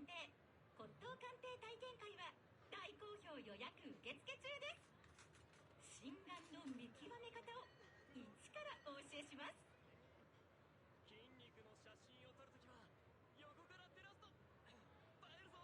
限定骨董鑑定体験会は大好評予約受付中です。心眼の見極め方を一からお教えします。筋肉の写真を撮るときは横から照らすと映えるぞ。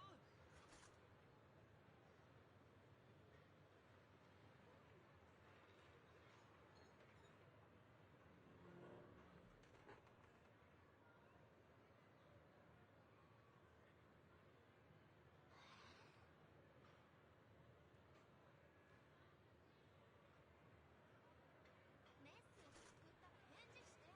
メッセージ送ったら返事して。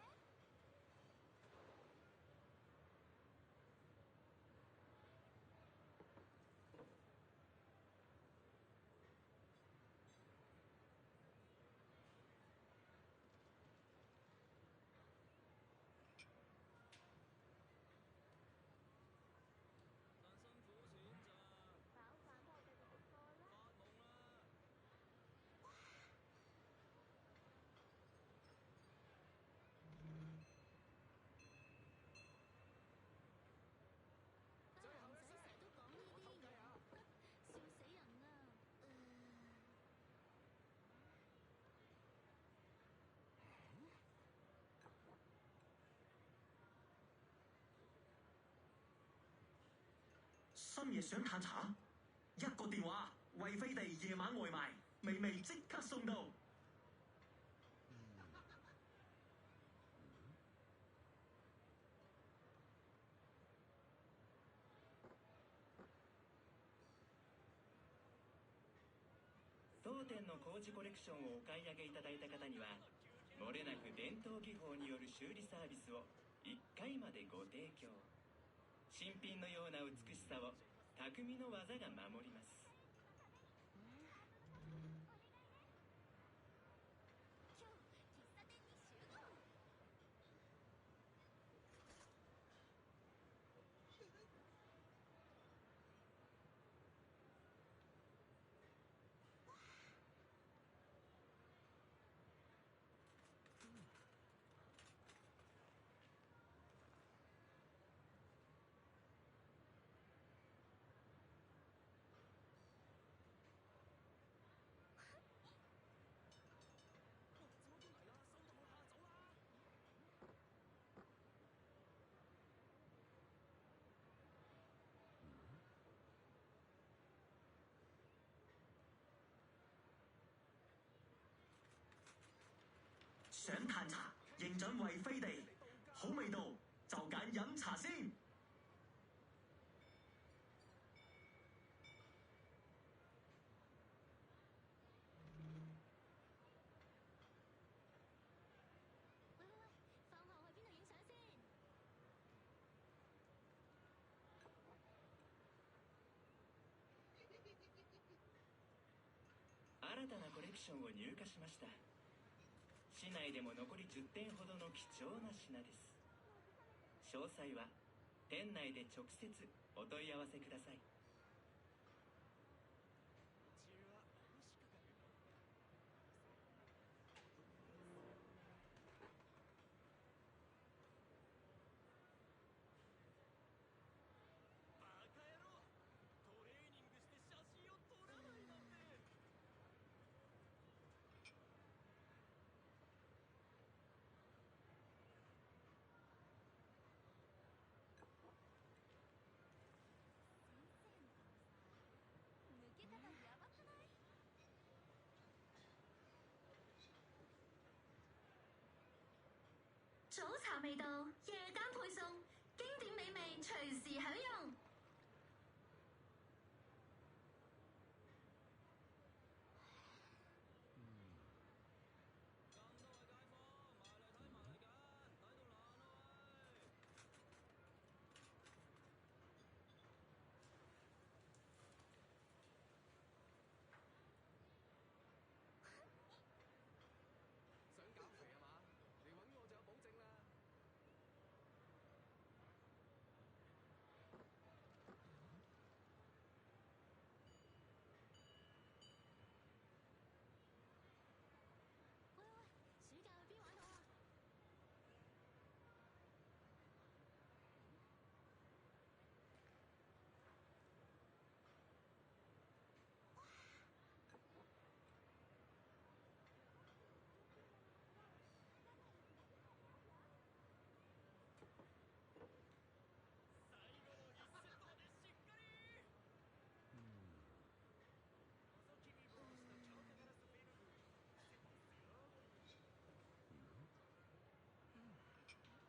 賺辛苦錢咋？飽飯不過繼續讀多啦。發夢啦！得閒仔成日都講呢啲嘢，笑死人啦！深夜想嘆茶，一個電話，惠飛地夜晚外賣，微微即刻送到。当店の工事コレクションをお買い上げいただいた方には、もれなく伝統技法による修理サービスを1回までご提供。新品のような美しさを匠の技が守ります。今日喫茶店に集合。怎麼都嚟啦？收到我啦，走啦！想嘆茶，認準惠飛地，好味道就揀飲茶先。喂，放學去邊度影相先？新たなコレクションを入荷しました。市内でも残り10点ほどの貴重な品です。詳細は店内で直接お問い合わせください。うちは西価格。バカ野郎！トレーニングして写真を撮らないなんて。抜け方やばくない？早茶味道，夜間配送，經典美味隨時享用。咁多位街坊，埋嚟睇埋嚟揀，睇到爛啦喂！想減肥係嘛？嚟揾我就有保證啦！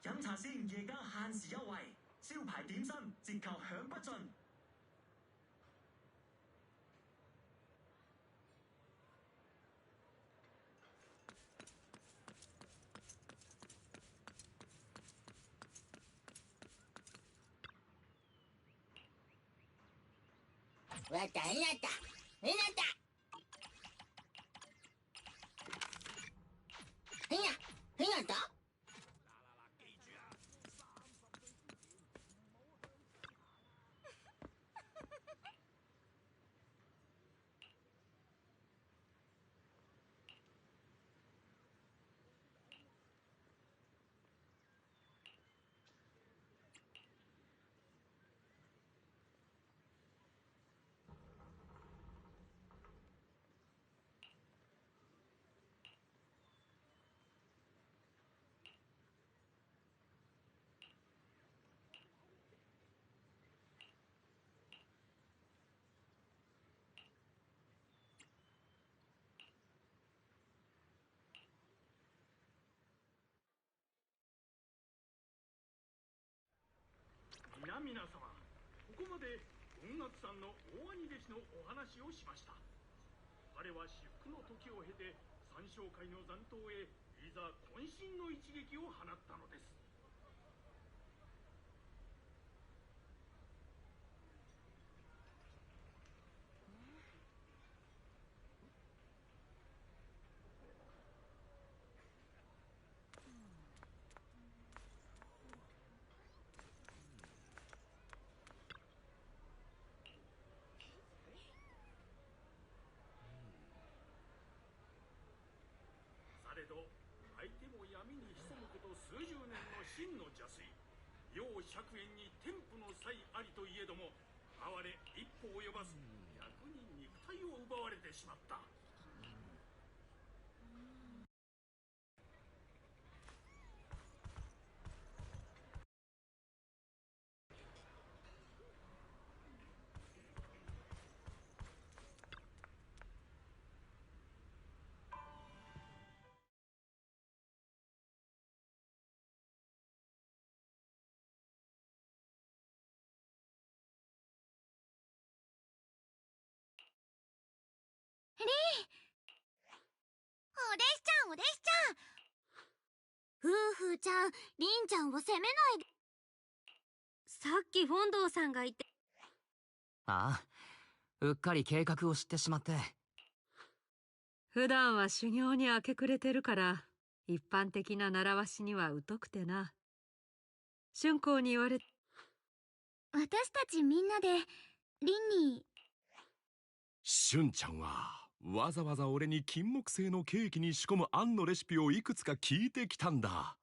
飲茶先，夜間限時優惠，招牌點心折扣享不盡。わかった、なった。なった。皆様、ここまで音楽さんの大兄弟子のお話をしました。彼は至福の時を経て三将会の残党へいざ渾身の一撃を放ったのです。されど相手も闇に潜むこと数十年の真の邪推、楊釈淵に天賦の才ありといえども、哀れ一歩及ばず逆に肉体を奪われてしまった。お弟子ちゃん、ふうふうちゃん、りんちゃんを責めないで。さっき本堂さんが言って。ああ、うっかり計画を知ってしまって。普段は修行に明け暮れてるから一般的な習わしには疎くてな。春光に言われ、私たちみんなでりんに。俊ちゃんはわざわざ俺に金木犀のケーキに仕込むあんのレシピをいくつか聞いてきたんだ。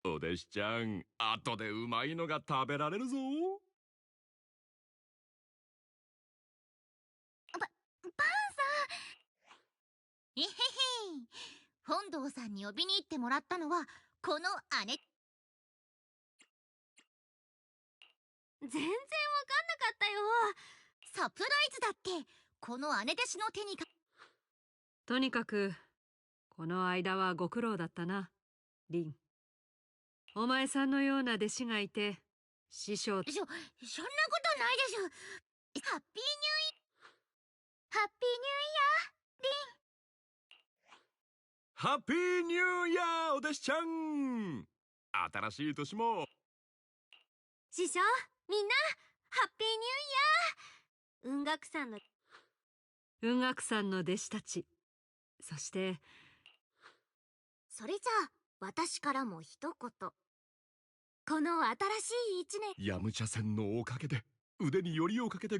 お弟子ちゃん、後でうまいのが食べられるぞ。パンさん。へへへ。本堂さんに呼びに行ってもらったのはこの姉。全然わかんなかったよ。サプライズだってこの姉弟子の手にか。とにかくこの間はご苦労だったな、リン。お前さんのような弟子がいて師匠。そんなことないでしょ。ハッピーニューイリン。ハッピーニューイヤー、お弟子ちゃん。新しい年も。師匠、みんなハッピーニューイヤー。雲岳さんの弟子たち、そしてそれじゃあ私からも一言。この新しい一年、ヤムチャ船のおかげで腕によりをかけて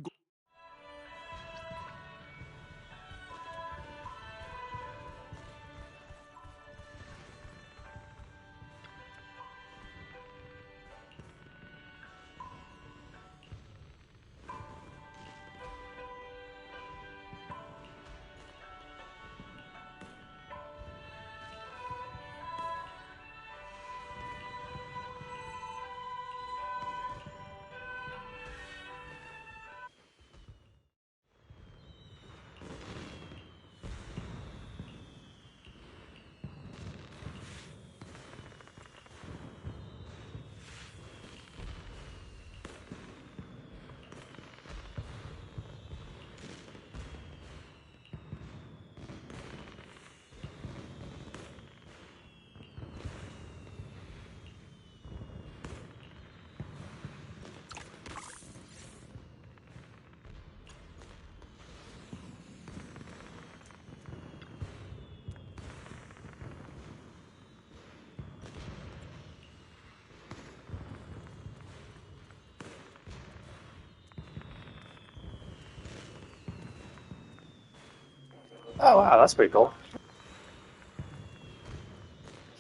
Oh wow, that's pretty cool.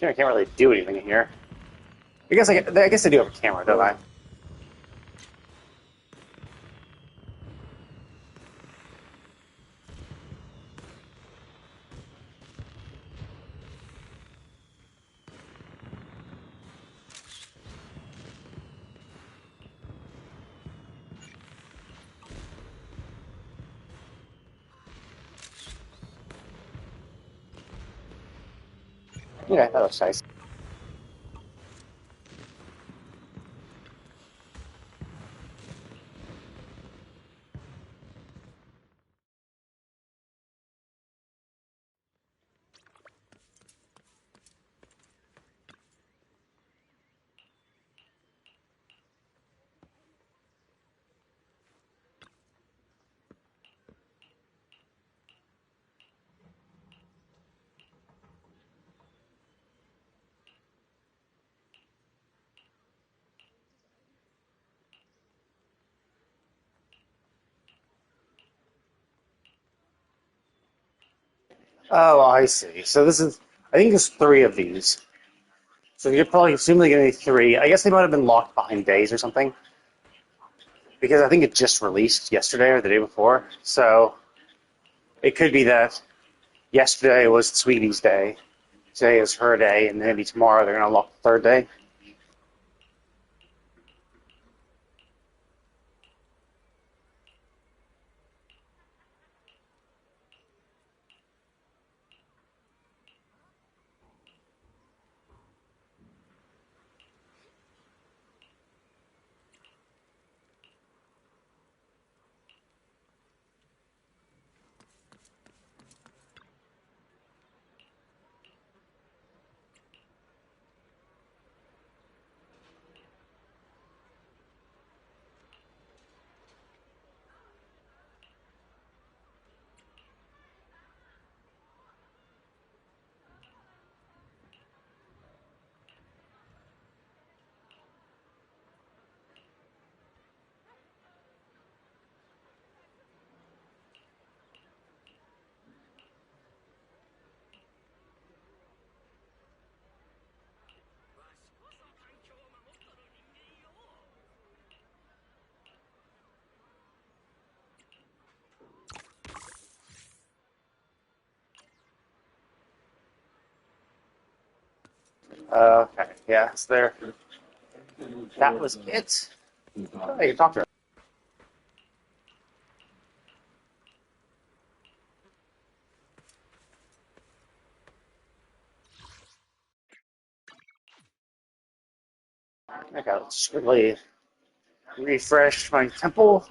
I can't really do anything in here. I guess I do have a camera, don't I? Yeah, that looks nice. Oh, I see. So this is, I think there's 3 of these. So you're probably assuming going to be 3. I guess they might have been locked behind days or something. Because I think it just released yesterday or the day before. So it could be that yesterday was Sweetie's day, today is her day, and maybe tomorrow they're going to unlock the 3rd day. Okay, yeah, it's there. That was it. Oh, you talked to her. Okay, let's quickly refresh my temple.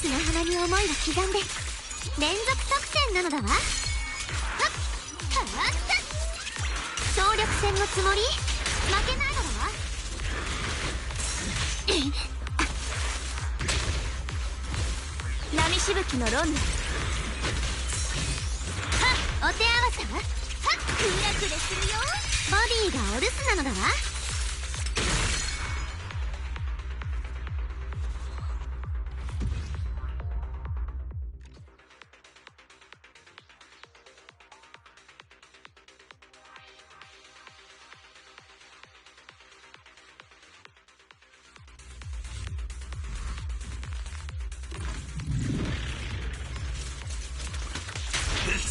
砂浜に思いが刻んで連続得点なのだわ。はっはっ総力戦のつもり負けないのだわ。波しぶきのロンナはっお手合わせははっくらくれするよ。ボディがお留守なのだわ。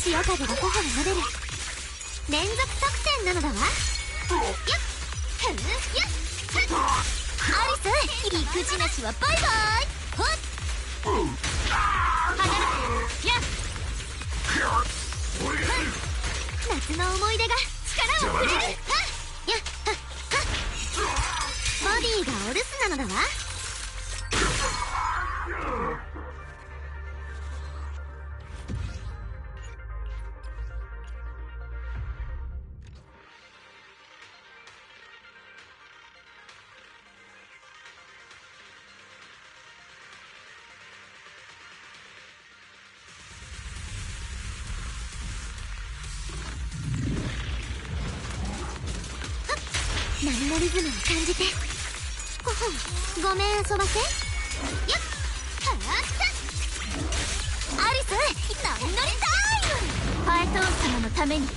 潮風が頬を撫でる連続作戦なのだわ。よっふんよっふん。アリス育児なしはバイバイ。ほっ離れやっ夏の思い出が力をくれる。はっやっはっはっボディがお留守なのだわ。波のリズムを感じてほほごめん遊ばせ。よっはっさアリス波乗りタイム。パエトーン様のためににゃ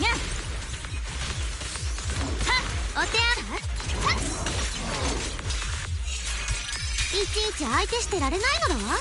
んはっお手洗いはっいちいち相手してられないのだわ。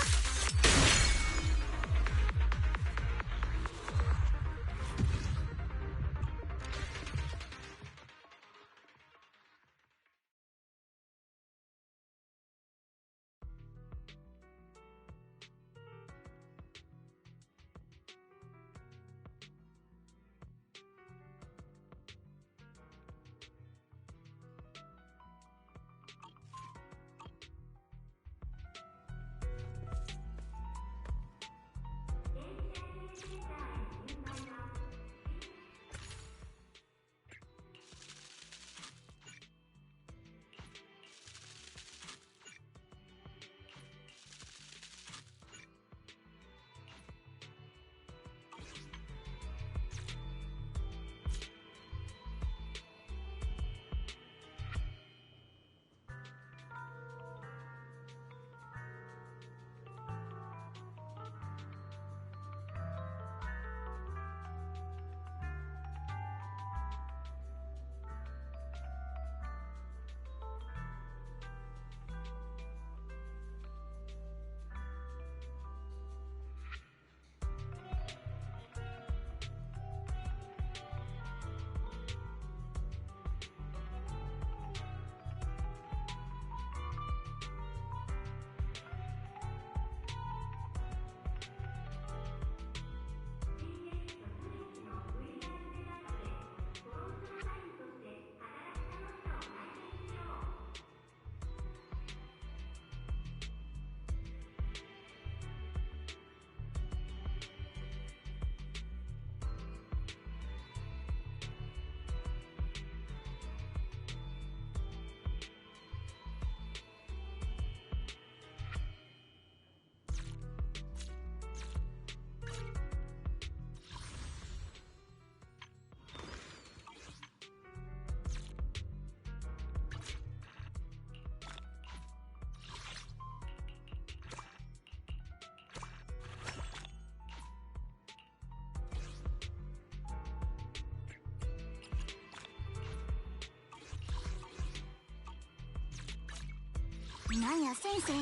なんや先生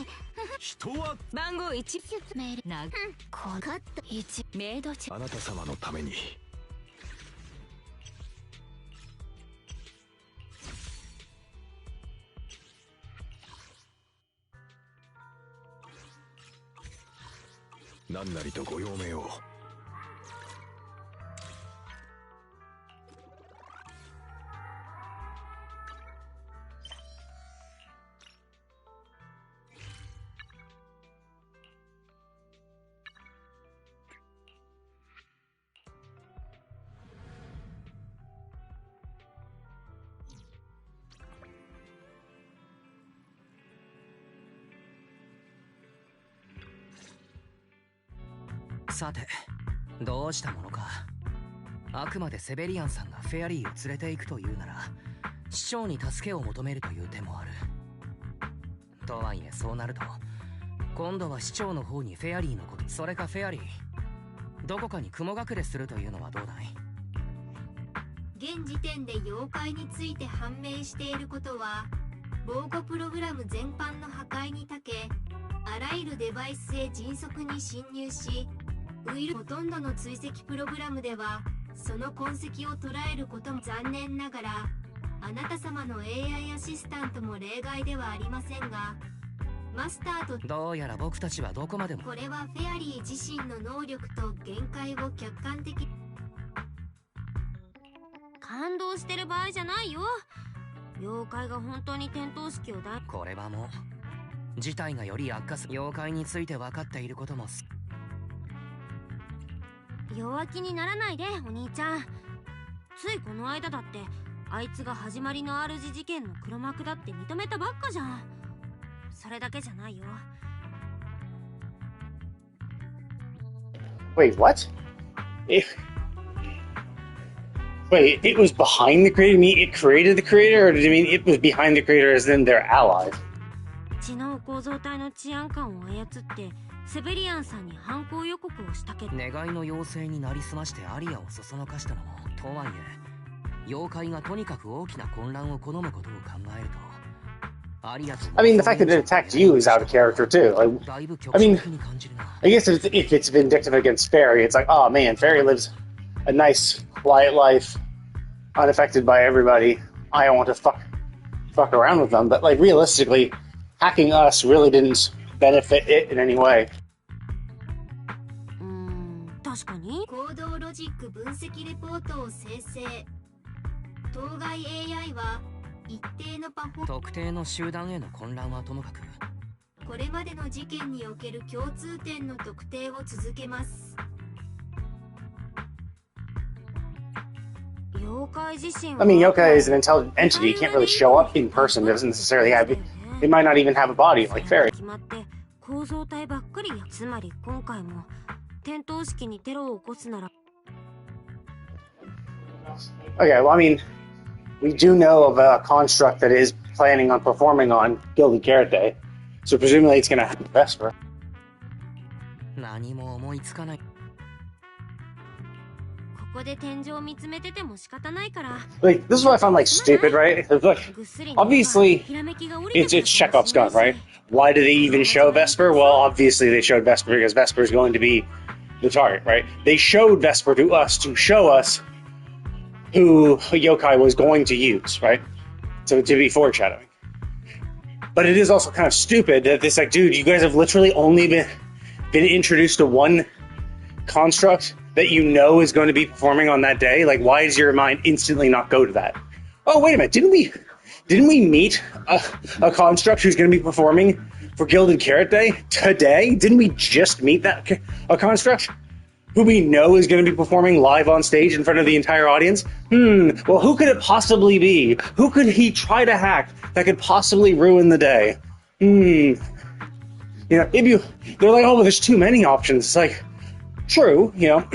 人は番号1メールなこかった1メイドチあなた様のために何なりとご用命を。さてどうしたものか。あくまでセベリアンさんがフェアリーを連れて行くというなら市長に助けを求めるという手もある。とはいえそうなると今度は市長の方にフェアリーのこと、それかフェアリーどこかに雲隠れするというのはどうだい。現時点で妖怪について判明していることは防護プログラム全般の破壊に長けあらゆるデバイスへ迅速に侵入しウイルスほとんどの追跡プログラムではその痕跡を捉えることも残念ながらあなた様の AI アシスタントも例外ではありませんがマスターとどうやら僕たちはどこまでも。これはフェアリー自身の能力と限界を客観的。感動してる場合じゃないよ。妖怪が本当に点灯式をこれはもう事態がより悪化す。妖怪について分かっていることも弱気にならないでお兄ちゃん。ついこの間だってあいつが始まりの主事件の黒幕だって認めたばっかじゃん。それだけじゃないよ。Wait, what? Wait, it was behind the creator? You mean it created the creator, or did you mean it was behind the creator as in their allies? 知能構造体の治安官を操ってセベリアンさんに犯行予告をしたけど、願いの妖精になりすましてアリアをそそのかしたのも、とはいえ妖怪がとにかく大きな混乱を好むことを考えると、アリアと I mean, the fact that it attacked you is out of character too. Like, I mean, I guess if it's vindictive against Fairy, it's like, oh man, Fairy lives a nice, quiet life, unaffected by everybody. I don't want to fuck around with them. But like, realistically, hacking us really didn't benefit it in any way. 確かに行動ロジック分析レポートを生成。当該 AI は一定のパフォ特定の集団への混乱はともかく、これまでの事件における共通点の特定を続けます。妖怪自身 I mean, yokai is an intelligent entity. It can't really show up in person. It doesn't necessarily have. It might not even have a body like Fairy. 決まって構造体ばっかりや。つまり今回も点灯式にテロを起こすなら。Okay, well, I mean, we do know of a construct that is planning on performing on Gilded Carrot Day, so presumably it's going to have Vesper. 何も思いつかない。ここで天井を見つめてても仕方ないから。Like, this is what I found like stupid, right? It's like, obviously, it's Chekhov's gun, right? Why did they even show Vesper? Well, obviously they showed Vesper because Vesper is going to be the target, right? They showed Vesper to us to show us who yokai was going to use, right? So to be foreshadowing. But it is also kind of stupid that this, like, dude, you guys have literally only been introduced to one construct that you know is going to be performing on that day. Like, why does your mind instantly not go to that? Oh, wait a minute, didn't we meet a construct who's going to be performing for Gilded Carrot Day today? Didn't we just meet a construct who we know is going to be performing live on stage in front of the entire audience? Well, who could it possibly be? Who could he try to hack that could possibly ruin the day? You know, they're like, oh, well, there's too many options. It's like, true, you know,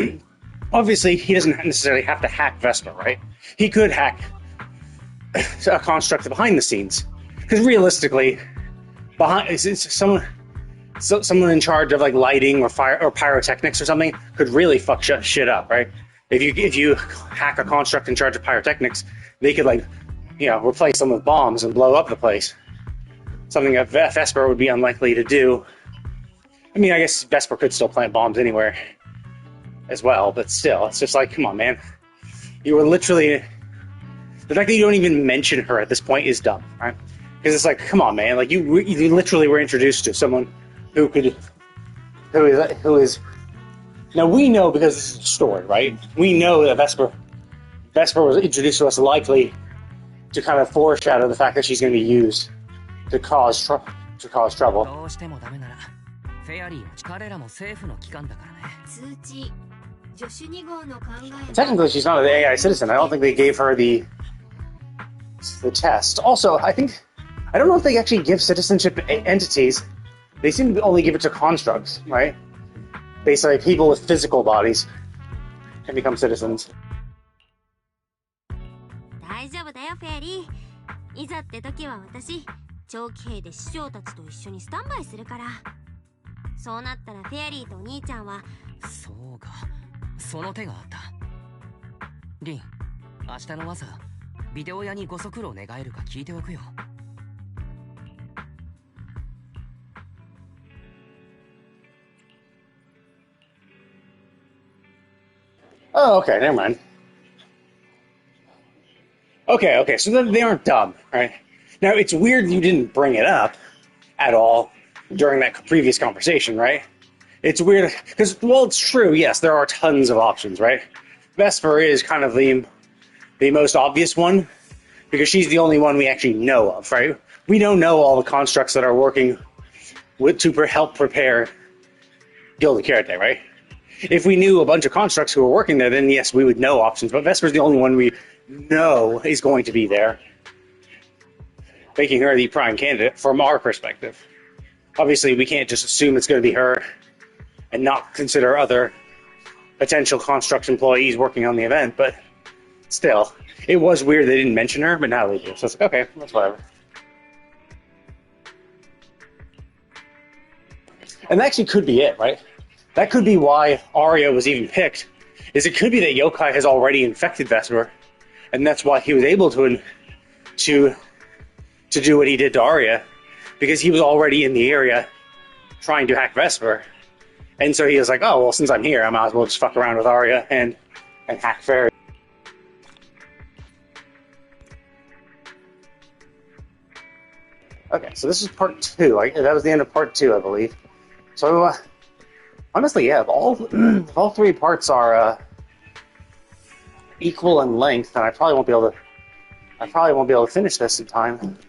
obviously he doesn't necessarily have to hack Vesper, right? He could hack a construct behind the scenes, because realistically, someone in charge of like lighting or fire or pyrotechnics or something could really fuck shit up, right? If you hack a construct in charge of pyrotechnics, they could, like, you know, replace them with bombs and blow up the place. Something that Vesper would be unlikely to do. I mean, I guess Vesper could still plant bombs anywhere as well, but still, it's just like, come on, man. You were literally... The fact that you don't even mention her at this point is dumb, right? Because it's like, come on, man. Like, you literally were introduced to someone who is... Now, we know, because this is a story, right? We know that Vesper was introduced to us likely to kind of foreshadow the fact that she's going to be used to cause trouble. Technically, she's not an AI citizen. I don't think they gave her the test. Also, I don't know if they actually give citizenship entities. They seem to only give it to constructs, right? Basically, people with physical bodies can become citizens. 大丈夫だよ、フェアリー。いざって時は私、長期兵で師匠たちと一緒にスタンバイするから。そうなったらフェアリーとお兄ちゃんは。そうか、その手があった。リン、明日の朝、ビデオ屋にご足労願えるか聞いておくよ。Oh, okay, never mind. Okay, so then they aren't dumb, right? Now, it's weird you didn't bring it up at all during that previous conversation, right? It's weird, because, well, it's true, yes, there are tons of options, right? Vesper is kind of the most obvious one, because she's the only one we actually know of, right? We don't know all the constructs that are working to help prepare Guild of Kirite, right? If we knew a bunch of constructs who were working there, then yes, we would know options, but Vesper's the only one we know is going to be there, making her the prime candidate from our perspective. Obviously, we can't just assume it's going to be her and not consider other potential construct employees working on the event, but still, it was weird they didn't mention her, but now they do, so it's like, okay, that's whatever. And that actually could be it, right? That could be why Arya was even picked, is it could be that Yokai has already infected Vesper, and that's why he was able to do what he did to Arya, because he was already in the area trying to hack Vesper. And so he was like, oh, well, since I'm here, I might as well just fuck around with Arya and hack Fairy. Okay, so this is part 2. That was the end of part 2, I believe. So, honestly, yeah, if all 3 parts are equal in length, then I probably won't be able to finish this in time.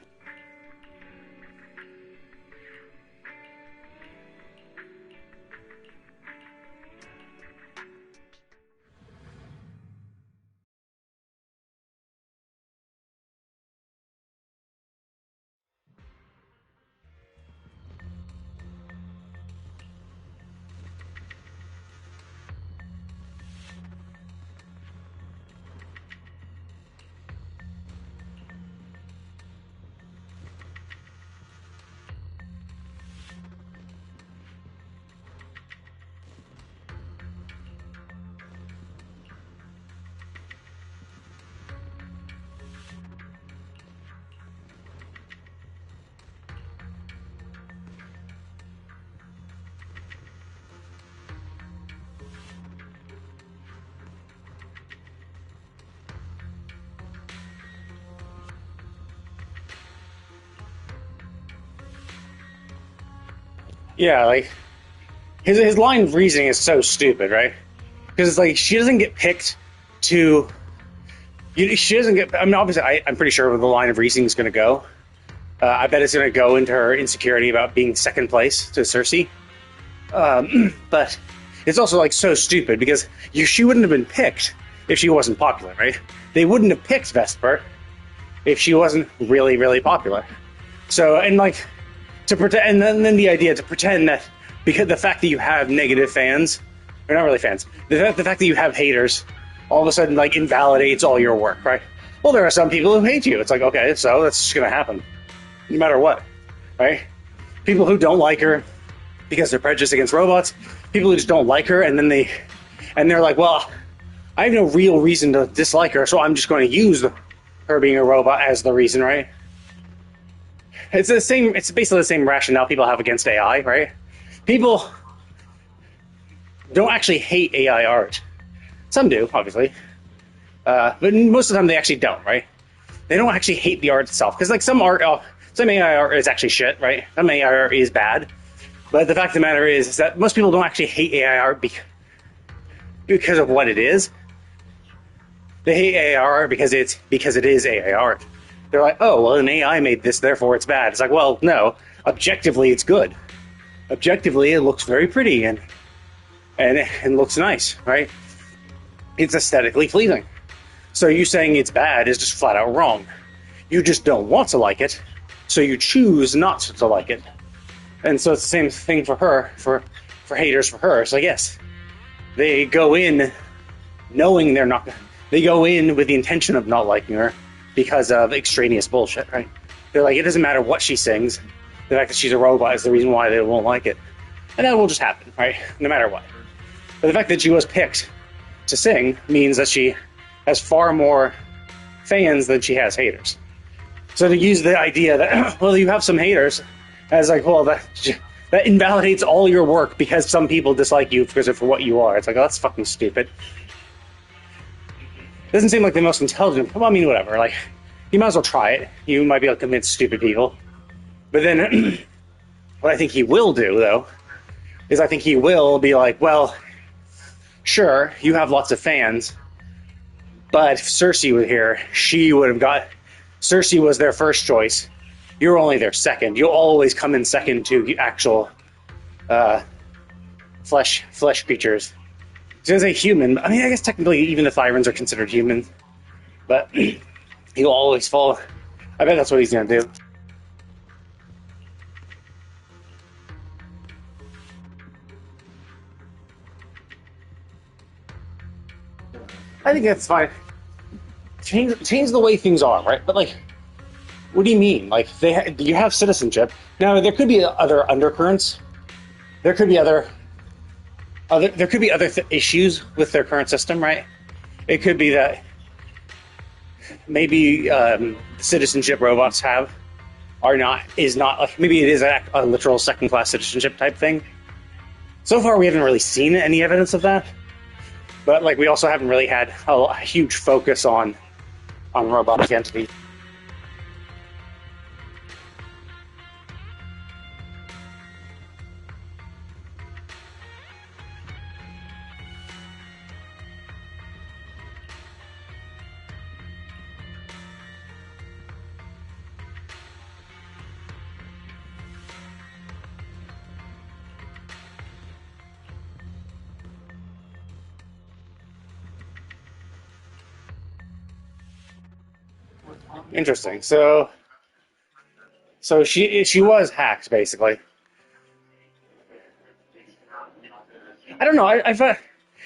Yeah, like, his line of reasoning is so stupid, right? Because it's like, she doesn't get picked to... She doesn't get... I mean, obviously, I'm pretty sure where the line of reasoning is going to go. I bet it's going to go into her insecurity about being second place to Cersei. But it's also, like, so stupid, because she wouldn't have been picked if she wasn't popular, right? They wouldn't have picked Vesper if she wasn't really, really popular. So, and, like... to pretend, and then the idea to pretend that because the fact that you have negative fans, or not really fans, the fact that you have haters, all of a sudden like invalidates all your work, right? Well, there are some people who hate you. It's like, okay, so that's just gonna happen, no matter what, right? People who don't like her because they're prejudiced against robots, people who just don't like her, and then they're like, well, I have no real reason to dislike her, so I'm just going to use her being a robot as the reason, right? It's basically the same rationale people have against AI, right? People don't actually hate AI art. Some do, obviously. But most of the time they actually don't, right? They don't actually hate the art itself. Because, like, some AI art is actually shit, right? Some AI art is bad. But the fact of the matter is that most people don't actually hate AI art because of what it is. They hate AI art because it is AI art. They're like, oh, well, an AI made this, therefore it's bad. It's like, well, no. Objectively, it's good. Objectively, it looks very pretty and looks nice, right? It's aesthetically pleasing. So you saying it's bad is just flat out wrong. You just don't want to like it, so you choose not to like it. And so it's the same thing for her, for haters for her. So yes, they go in knowing they go in with the intention of not liking her, because of extraneous bullshit, right? They're like, it doesn't matter what she sings, the fact that she's a robot is the reason why they won't like it. And that will just happen, right? No matter what. But the fact that she was picked to sing means that she has far more fans than she has haters. So to use the idea that, well, you have some haters, as like, well, that invalidates all your work because some people dislike you because of what you are. It's like, oh, that's fucking stupid. Doesn't seem like the most intelligent. Well, I mean, whatever. Like, you might as well try it. You might be able to convince stupid people. But then, what I think he will do, though, is I think he will be like, well, sure, you have lots of fans, but if Cersei were here, she would have got... Cersei was their first choice. You're only their second. You'll always come in second to actual flesh creatures. So as a human, I mean, I guess technically even the Thyrans are considered human, but he'll always fall. I bet that's what he's going to do. I think that's fine. Change the way things are, right? But like, what do you mean? Like, you have citizenship now. There could be other undercurrents. There could be other issues with their current system, right? It could be that maybe citizenship robots is not like, maybe it is a literal second-class citizenship type thing. So far, we haven't really seen any evidence of that. But like, we also haven't really had a huge focus on robotic entities. Interesting. So she was hacked, basically. I don't know. I thought,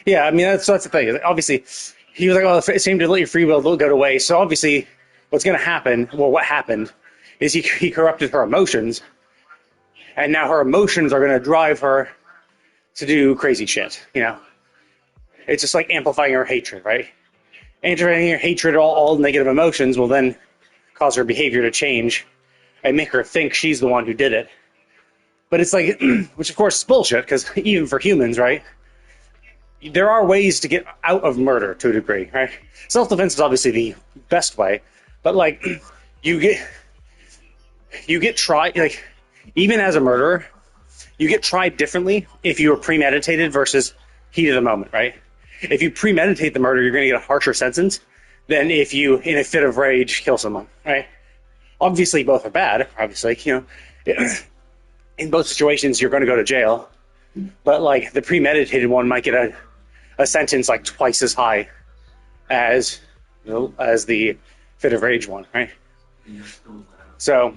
yeah. I mean, that's the thing. Obviously, he was like, "Oh, it seemed to let your free will go away." So obviously, what's going to happen? Well, what happened is he corrupted her emotions, and now her emotions are going to drive her to do crazy shit. You know, it's just like amplifying her hatred, right? Amplifying her hatred, all negative emotions will then cause her behavior to change and make her think she's the one who did it. But it's like, which of course is bullshit, because even for humans, right, there are ways to get out of murder to a degree, right? Self-defense is obviously the best way, but like, you get tried, like, even as a murderer, you get tried differently if you are premeditated versus heat of the moment, right? If you premeditate the murder, you're going to get a harsher sentence than if you, in a fit of rage, kill someone, right? Obviously, both are bad. Obviously, you know, in both situations, you're going to go to jail. But like, the premeditated one might get a sentence like twice as high as the fit of rage one, right? So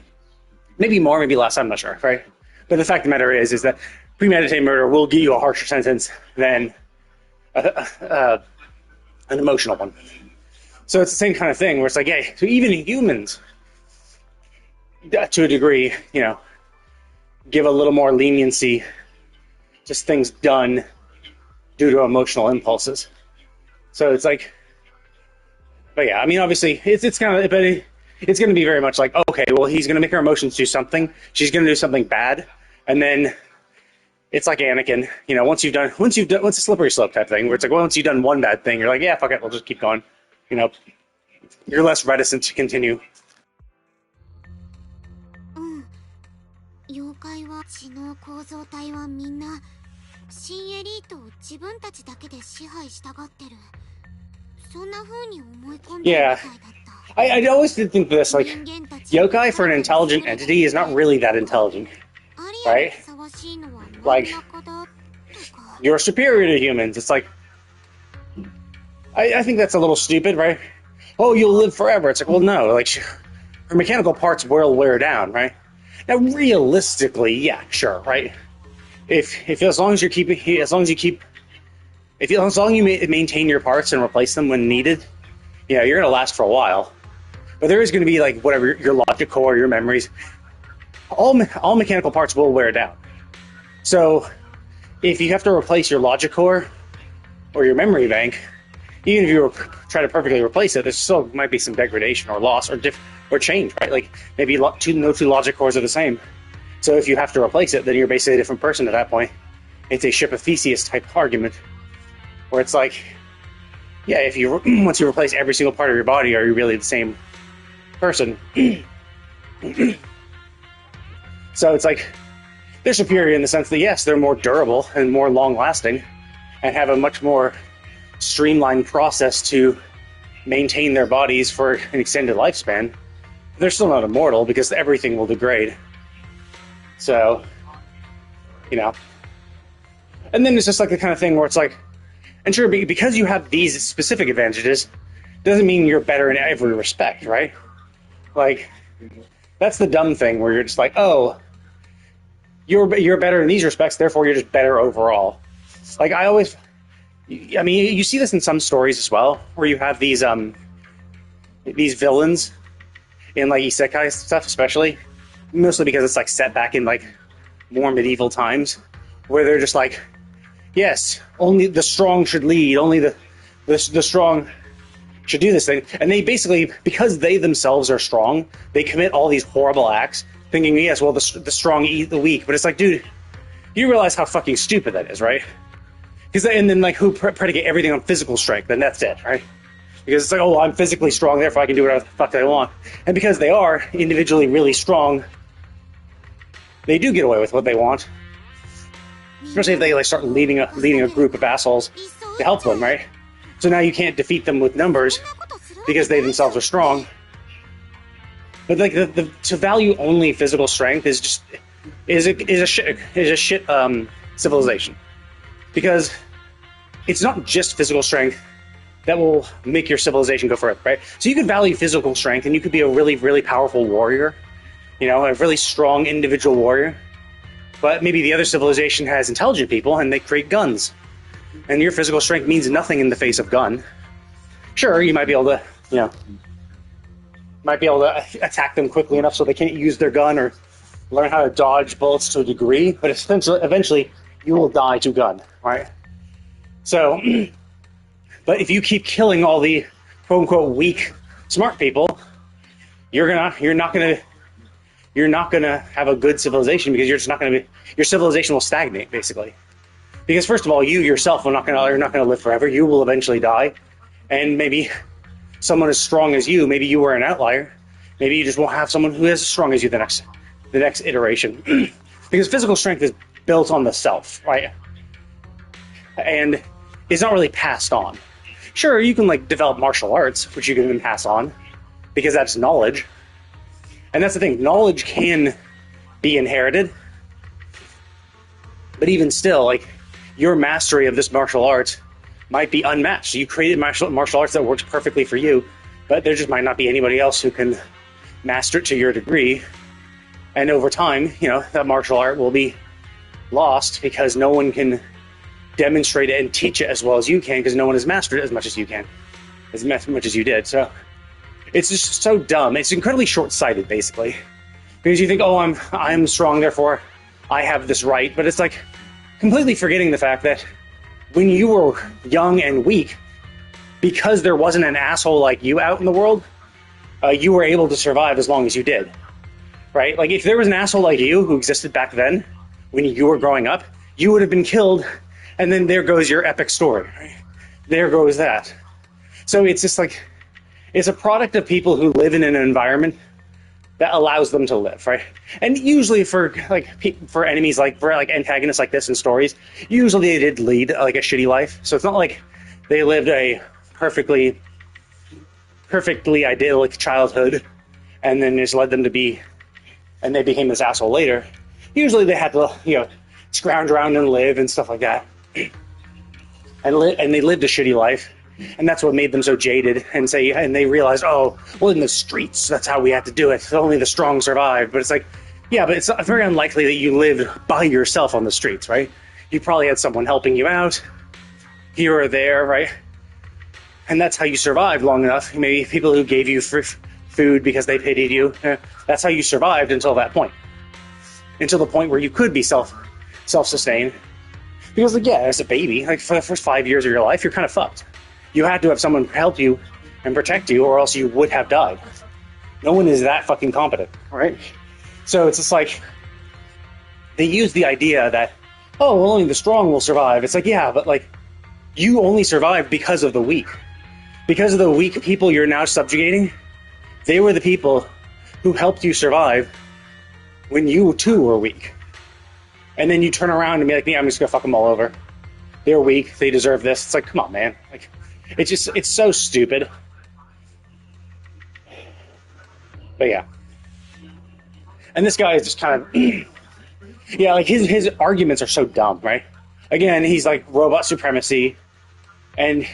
maybe more, maybe less. I'm not sure, right? But the fact of the matter is that premeditated murder will give you a harsher sentence than an emotional one. So it's the same kind of thing where it's like, yeah, so even humans, to a degree, you know, give a little more leniency, just things done due to emotional impulses. So it's like, but yeah, I mean, obviously, it's kind of, but it's going to be very much like, okay, well, he's going to make her emotions do something, she's going to do something bad, and then it's like Anakin, you know, once it's a slippery slope type thing, where it's like, well, once you've done one bad thing, you're like, yeah, fuck it, we'll just keep going. You know, you're less reticent to continue. 妖怪は知能構造体はみんな新エリートを自分たちだけで支配したがってる。そんな風に思い込んでるみたいだった。I always did think this, like, yokai for an intelligent entity is not really that intelligent, right? Like, you're superior to humans. It's like, I think that's a little stupid, right? Oh, you'll live forever. It's like, well, no, like, her mechanical parts will wear down, right? Now, realistically, yeah, sure, right? As long as you maintain your parts and replace them when needed, yeah, you're gonna last for a while. But there is gonna be like whatever your logic core, your memories, all mechanical parts will wear down. So if you have to replace your logic core or your memory bank, even if you try to perfectly replace it, there still might be some degradation or loss or change, right? Like maybe no two logic cores are the same. So if you have to replace it, then you're basically a different person at that point. It's a Ship of Theseus type argument, where it's like, yeah, if you once you replace every single part of your body, are you really the same person? So it's like they're superior in the sense that yes, they're more durable and more long-lasting, and have a much more streamlined process to maintain their bodies for an extended lifespan. They're still not immortal because everything will degrade. So, you know. And then it's just like the kind of thing where it's like, and sure, because you have these specific advantages, doesn't mean you're better in every respect, right? Like, that's the dumb thing where you're just like, oh, you're better in these respects, therefore you're just better overall. Like, I mean, you see this in some stories as well, where you have these villains in like isekai stuff, especially, mostly because it's like set back in like more medieval times, where they're just like, yes, only the strong should lead, only the strong should do this thing, and they basically, because they themselves are strong, they commit all these horrible acts, thinking, yes, well, the strong eat the weak, but it's like, dude, you realize how fucking stupid that is, right? And then, like, who predicate everything on physical strength, and that's it, right? Because it's like, oh, I'm physically strong, therefore I can do whatever the fuck I want. And because they are individually really strong, they do get away with what they want. Especially if they, like, start leading a group of assholes to help them, right? So now you can't defeat them with numbers, because they themselves are strong. But, like, to value only physical strength is a shit civilization. Because it's not just physical strength that will make your civilization go further, right? So you could value physical strength, and you could be a really, really powerful warrior, you know, a really strong individual warrior. But maybe the other civilization has intelligent people, and they create guns. And your physical strength means nothing in the face of gun. Sure, you might be able to, you know, attack them quickly enough so they can't use their gun or learn how to dodge bullets to a degree, but eventually you will die to gun, right? So, but if you keep killing all the quote-unquote weak, smart people, you're not gonna have a good civilization, because your civilization will stagnate, basically. Because first of all, you yourself you're not gonna live forever. You will eventually die, and maybe someone as strong as you, maybe you were an outlier. Maybe you just won't have someone who is as strong as you the next iteration. Because physical strength is built on the self, right? And it's not really passed on. Sure, you can like develop martial arts, which you can then pass on, because that's knowledge. And that's the thing, knowledge can be inherited. But even still, like, your mastery of this martial art might be unmatched. You created martial arts that works perfectly for you, but there just might not be anybody else who can master it to your degree. And over time, you know, that martial art will be lost because no one can demonstrate it and teach it as well as you can, because no one has mastered it as much as you can, as much as you did. So it's just so dumb. It's incredibly short-sighted, basically, because you think, oh, I'm strong, therefore I have this right. But it's like completely forgetting the fact that when you were young and weak, because there wasn't an asshole like you out in the world, you were able to survive as long as you did, right? Like, if there was an asshole like you who existed back then, when you were growing up, you would have been killed, and then there goes your epic story, right? There goes that. So it's just like, it's a product of people who live in an environment that allows them to live, right? And usually for enemies, for antagonists like this in stories, usually they did lead like a shitty life. So it's not like they lived a perfectly idyllic childhood and then just led them to be, and they became this asshole later. Usually they had to, you know, scrounge around and live and stuff like that. And they lived a shitty life. And that's what made them so jaded, and they realized, oh, well, in the streets, that's how we have to do it. Only the strong survive. But it's like, yeah, but it's very unlikely that you lived by yourself on the streets, right? You probably had someone helping you out here or there, right? And that's how you survived long enough. Maybe people who gave you food because they pitied you. That's how you survived until that point. Until the point where you could be self-sustained. Because, like, yeah, as a baby, like, for the first 5 years of your life, you're kind of fucked. You had to have someone help you and protect you, or else you would have died. No one is that fucking competent, right? So it's just like, they use the idea that, oh, well, only the strong will survive. It's like, yeah, but like, you only survived because of the weak. because of the weak people you're now subjugating, they were the people who helped you survive when you too were weak. And then you turn around and be like, yeah, I'm just gonna fuck them all over. They're weak, they deserve this. It's like, come on, man. Like, it's so stupid. But yeah. And this guy is just kind of, yeah, like his arguments are so dumb, right? Again, he's like robot supremacy, and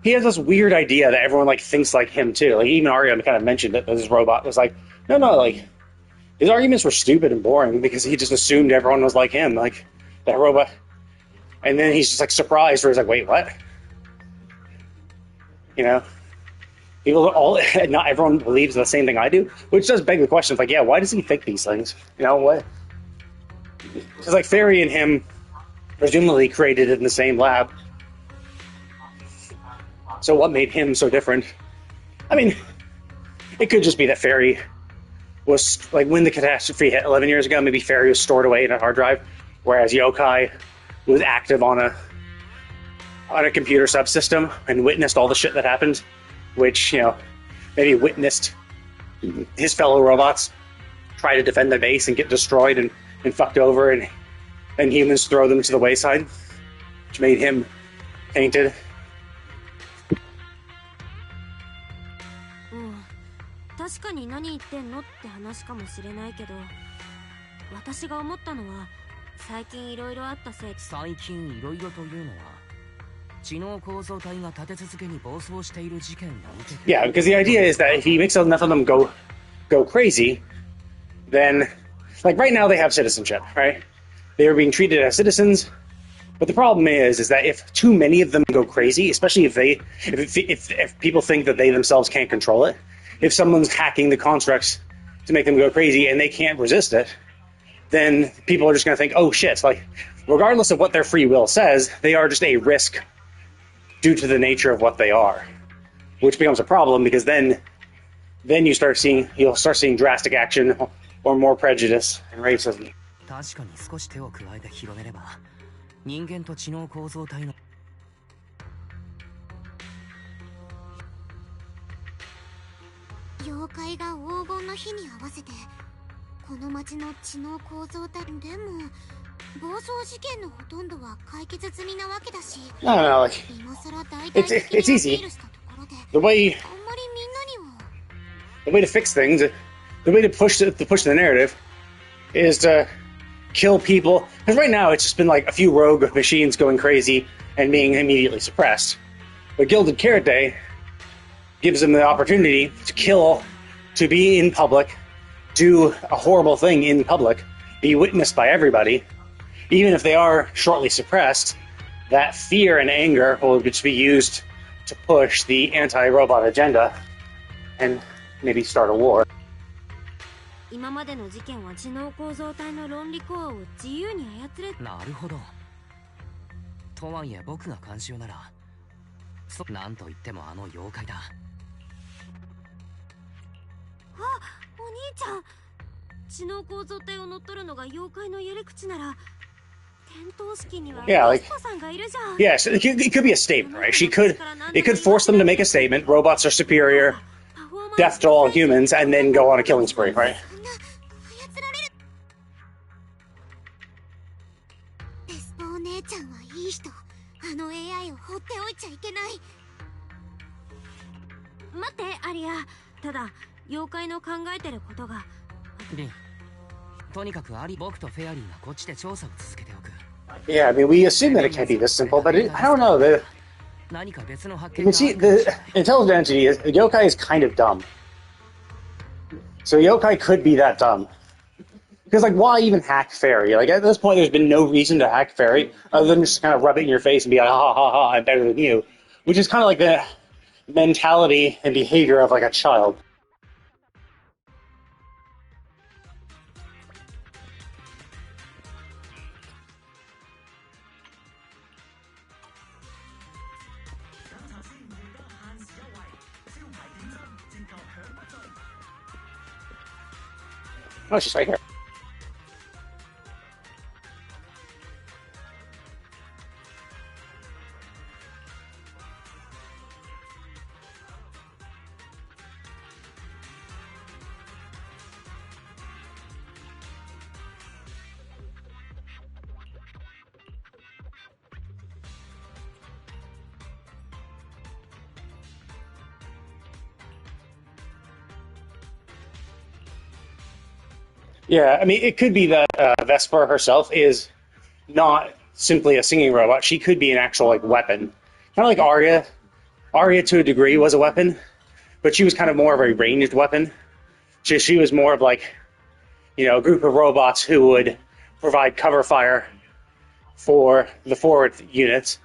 he has this weird idea that everyone like thinks like him too. Like even Arya kind of mentioned it, that this robot was like, no, like his arguments were stupid and boring because he just assumed everyone was like him, like that robot. And then he's just like surprised, where he's like, wait, what? You know, not everyone believes the same thing I do, which does beg the question of like, yeah, why does he think these things? You know what? Because like Fairy and him presumably created it in the same lab. So what made him so different? I mean, it could just be that Fairy was, like, when the catastrophe hit 11 years ago, maybe Fairy was stored away in a hard drive, whereas Yokai was active on a computer subsystem and witnessed all the shit that happened, which, you know, maybe witnessed his fellow robots try to defend their base and get destroyed and fucked over, and humans throw them to the wayside, which made him tainted. 確かに何言ってんのって話かもしれないけど、私が思ったのは最近いろいろあったせい。最近いろいろというのは知能構造体が立て続けに暴走している事件を受けて。 Yeah, because the idea is that if he makes enough of them go crazy, then, like right now they have citizenship, right? They are being treated as citizens, but the problem is that if too many of them go crazy, especially if people think that they themselves can't control it, if someone's hacking the constructs to make them go crazy and they can't resist it, then people are just going to think, oh shit, like, regardless of what their free will says, they are just a risk due to the nature of what they are, which becomes a problem because then you'll start seeing drastic action or more prejudice and racism. 確かに少し手を加えて広めれば人間と知能構造体の妖怪が黄金の日に合わせてこの町の知能構造体でも暴走事件のほとんどは解決済みなわけだし I don't know, like, 今更大々的 it's にア easy. ピールしたところで The way あんまりみんなには the way to fix things, the way to push the narrative is to kill people. Because right now it's just been like a few rogue machines going crazy and being immediately suppressed. But Gilded Karate gives them the opportunity to kill, to be in public, do a horrible thing in public, be witnessed by everybody. Even if they are shortly suppressed, that fear and anger will just be used to push the anti-robot agenda and maybe start a war. 今までの事件は知能構造体の論理コアを自由に操れ。なるほど。とはいえ僕が監修ならなんと言ってもあの妖怪だ。あ、お兄ちゃん。知能構造体を乗っ取るのが妖怪のやり口なら点灯式には Yeah, like, さんがいるじゃん。 yes, it could be a statement, right? It could force them to make a statement, robots are superior, death to all humans, and then go on a killing spree, right? デスポお姉ちゃんはいい人。あの AI を放っておいちゃいけない。待ってアリア、ただ妖怪の考えてることが。リン、とにかく僕とフェアリーがこっちで調査を続けておく。 Yeah, I mean, we assume that it can't be this simple, but I don't know. I mean, see, the intelligent entity is Yokai is kind of dumb. So Yokai could be that dumb. Because, like, why even hack Fairy? Like, at this point, there's been no reason to hack Fairy other than just kind of rub it in your face and be like, ha ha ha, I'm better than you. Which is kind of like the mentality and behavior of, like, a child. Oh, she's right here. Yeah, I mean, it could be that Vesper herself is not simply a singing robot. She could be an actual like weapon, kind of like Arya. Arya, to a degree, was a weapon, but she was kind of more of a ranged weapon. She was more of like, a group of robots who would provide cover fire for the forward units.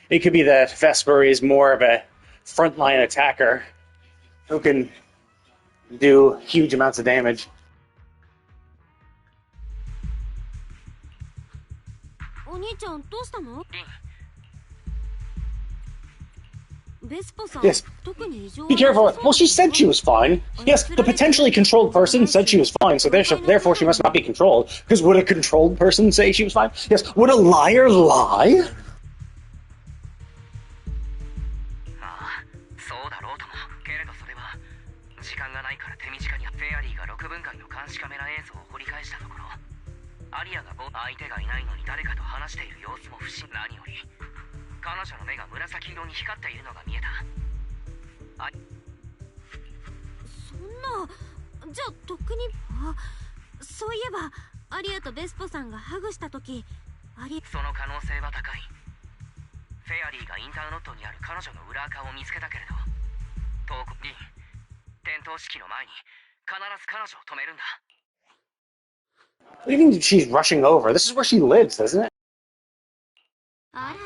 It could be that Vesper is more of a frontline attacker who can do huge amounts of damage. Yes. Be careful. Well, she said she was fine. Yes, the potentially controlled person said she was fine, so therefore she must not be controlled. Because would a controlled person say she was fine? Yes. Would a liar lie? What do you mean she's rushing over? This is where she lives, isn't it? あらら、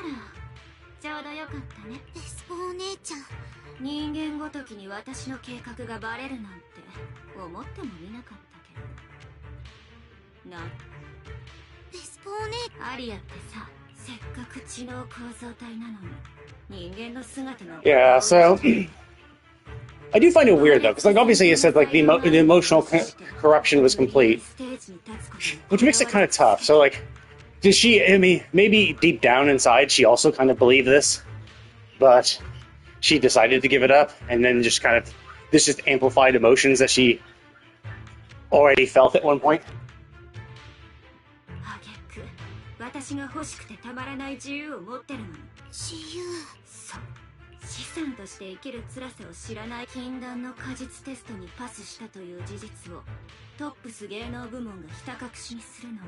ちょうどよかったね。ベスポお姉ちゃん。人間ごときに私の計画がバレるなんて思ってもみなかったけど。ベスポお姉、アリアってさ、せっかく知能構造体なのに人間の姿なんて。Yeah, so I do find it weird though, because like obviously you said like the emotional corruption was complete, which makes it kind of tough. So like, did she? I mean, maybe deep down inside she also kind of believed this, but she decided to give it up, and then just kind of this just amplified emotions that she already felt at one point. 私が欲しくてたまらない自由を持ってるのに。自由。そう。資産として生きる辛さを知らない禁断の果実テストにパスしたという事実をトップス芸能部門がひた隠しにするのは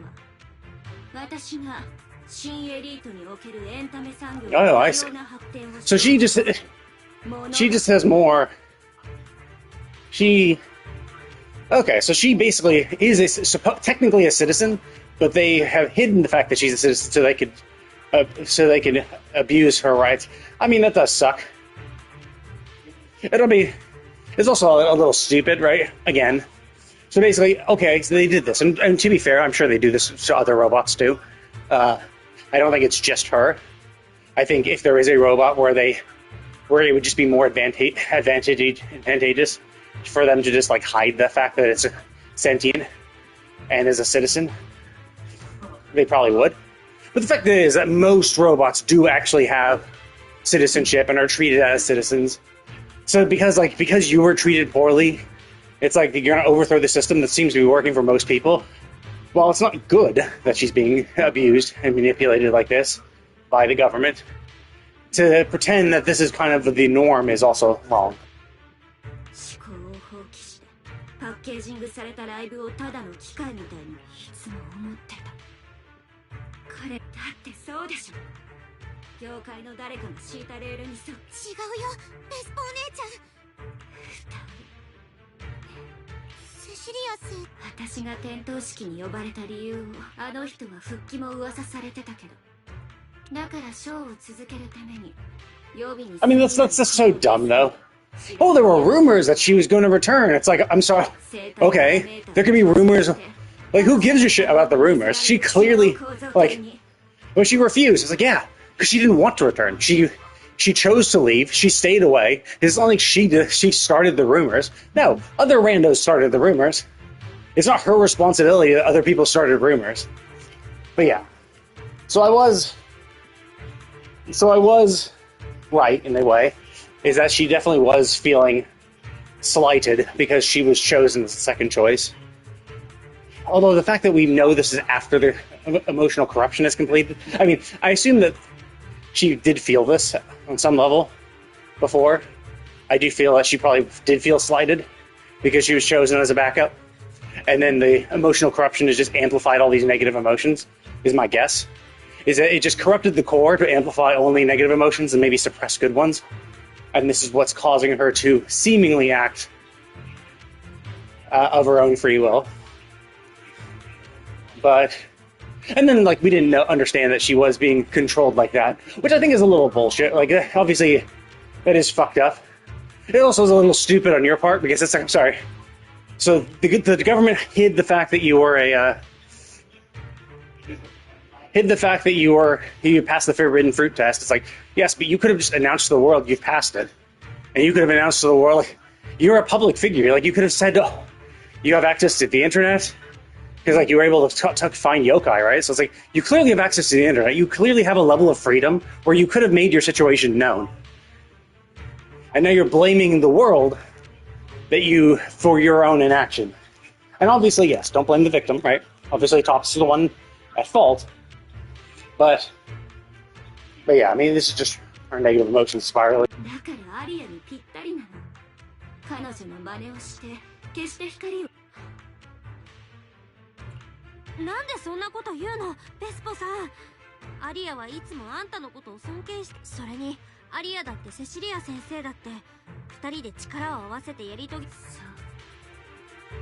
私が新エリートにおけるエンタメ産業の多様な発展を So she just has more. Okay, so she basically is technically a citizen, but they have hidden the fact that she's a citizen so they can abuse her rights. I mean, that does suck. It's also a little stupid, right? Again. So basically, okay, so they did this. And to be fair, I'm sure they do this to other robots too. I don't think it's just her. I think if there is a robot where it would just be more advantageous for them to just like hide the fact that it's sentient and is a citizen, they probably would. But the fact is that most robots do actually have citizenship and are treated as citizens. So because you were treated poorly, it's like you're gonna overthrow the system that seems to be working for most people. Well, it's not good that she's being abused and manipulated like this by the government. To pretend that this is kind of the norm is also wrong. パッケージングされたライブをただの機械みたいにいつも思ってた。彼だってそうでしょ。業界の誰かが敷いたレールにそう。違うよ、ベスポお姉ちゃん。セシリアス。私が点灯式に呼ばれた理由をあの人は復帰も噂されてたけど。だからショーを続けるために予備に。I mean, that's just so dumb though. Oh, there were rumors that she was going to return. It's like, I'm sorry. Okay, there could be rumors. Like, who gives a shit about the rumors? She clearly, like, when she refused, it's like, yeah, because she didn't want to return. She chose to leave. She stayed away. It's not like she started the rumors. No, other randos started the rumors. It's not her responsibility that other people started rumors. But yeah. So I was right in a way. Is that she definitely was feeling slighted because she was chosen as the second choice. Although the fact that we know this is after the emotional corruption is completed, I mean, I assume that she did feel this on some level before. I do feel that she probably did feel slighted because she was chosen as a backup. and then the emotional corruption has just amplified all these negative emotions, is my guess. Is that it just corrupted the core to amplify only negative emotions and maybe suppress good ones. And this is what's causing her to seemingly act of her own free will. And then, like, we didn't understand that she was being controlled like that, which I think is a little bullshit. Like, obviously, that is fucked up. It also is a little stupid on your part, because it's like, I'm sorry. So, the government hid the fact that you were you passed the forbidden fruit test. It's like, yes, but you could have just announced to the world you've passed it. And you could have announced to the world, like, you're a public figure. Like, you could have said, oh, you have access to the internet. Because, like, you were able to find yokai, right? So it's like, you clearly have access to the internet. You clearly have a level of freedom where you could have made your situation known. And now you're blaming the world for your own inaction. And obviously, yes, don't blame the victim, right? Obviously, Topps is the one at fault. But yeah, I mean, this is just our negative emotions spiraling. だからアリアにぴったりなの。彼女の真似をして決して光を。なんでそんなこと言うの、ベスポさん。アリアはいつもあんたのことを尊敬して、それにアリアだってセシリア先生だって二人で力を合わせてやり遂げ。そ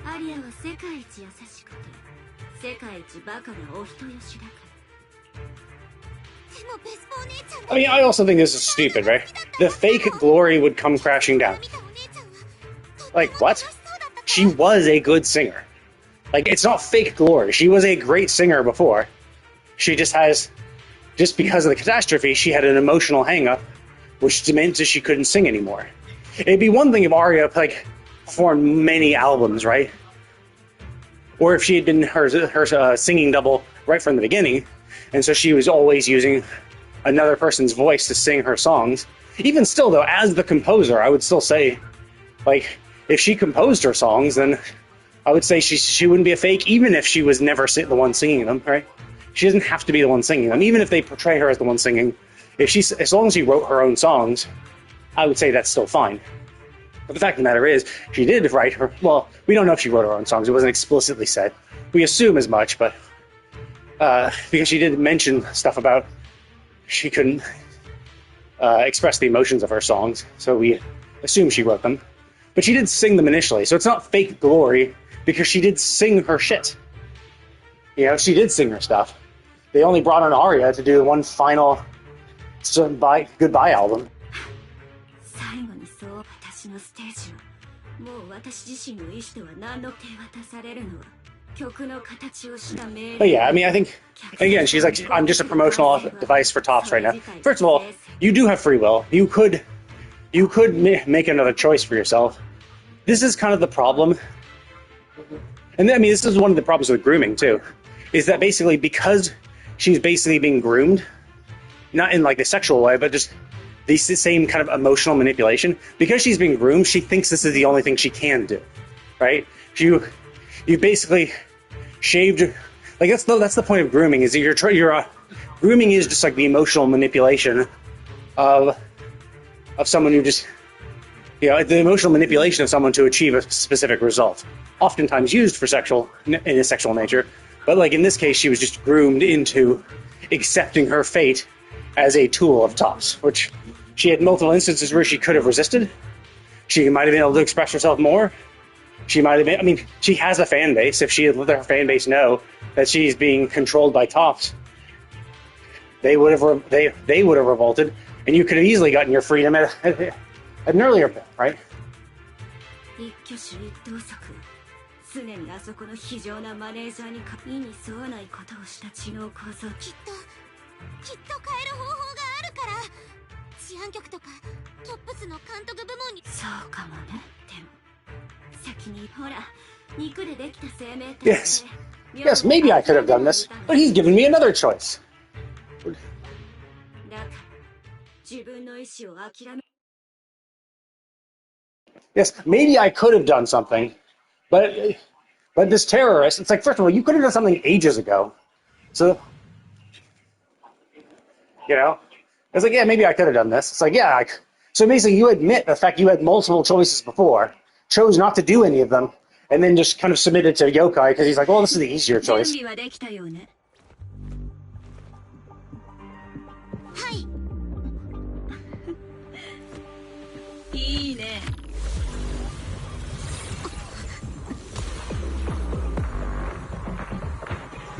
う。アリアは世界一優しくて世界一バカなお人よしだから。 I mean, I also think this is stupid, right? The fake glory would come crashing down. Like, what? She was a good singer. Like, it's not fake glory. She was a great singer before. She just because of the catastrophe, she had an emotional hang-up, which meant that she couldn't sing anymore. It'd be one thing if Aria, like, performed many albums, right? Or if she had been her singing double right from the beginning, and so she was always using another person's voice to sing her songs. Even still, though, as the composer, I would still say, like, if she composed her songs, then I would say she wouldn't be a fake, even if she was never the one singing them, right? She doesn't have to be the one singing them, even if they portray her as the one singing. As long as she wrote her own songs, I would say that's still fine. But the fact of the matter is, she did write her. Well, we don't know if she wrote her own songs. It wasn't explicitly said. We assume as much, but because she did mention stuff about she couldn't express the emotions of her songs, so we assume she wrote them. But she did sing them initially, so it's not fake glory because she did sing her shit. You know, she did sing her stuff. They only brought on Aria to do one final goodbye album. 最後にそう私のステージはもう私自身の意思では何の手渡されるのは But yeah, I mean, I think, again, she's like, I'm just a promotional device for Topps right now. First of all, you do have free will. You could make another choice for yourself. This is kind of the problem. And I mean, this is one of the problems with grooming, too. Is that basically because she's basically being groomed, not in like the sexual way, but just the same kind of emotional manipulation. Because she's being groomed, she thinks this is the only thing she can do, right? You basically shaved, like that's the point of grooming. Is that grooming is just like the emotional manipulation of someone who just, you know, the emotional manipulation of someone to achieve a specific result. Oftentimes used for in a sexual nature, but like in this case, she was just groomed into accepting her fate as a tool of Topps, which she had multiple instances where she could have resisted. She might have been able to express herself more. She might have been, I mean, she has a fan base. If she had let her fan base know that she's being controlled by Topps, they would have revolted, and you could have easily gotten your freedom at an earlier point, right? 一挙手一投足常にあそこの非常なマネージャーに意に沿わないことをした知能構造きっと変える方法があるから治安局とかトップスの監督部門にそうかもねでも Yes, maybe I could have done this, but he's given me another choice. Yes, maybe I could have done something, but this terrorist, it's like, first of all, you could have done something ages ago. So, you know, it's like, yeah, maybe I could have done this. It's like, yeah, so basically you admit the fact you had multiple choices before, chose not to do any of them, and then just kind of submitted to Yokai because he's like, well, this is the easier choice. 準備はできたようね。はい。いいね。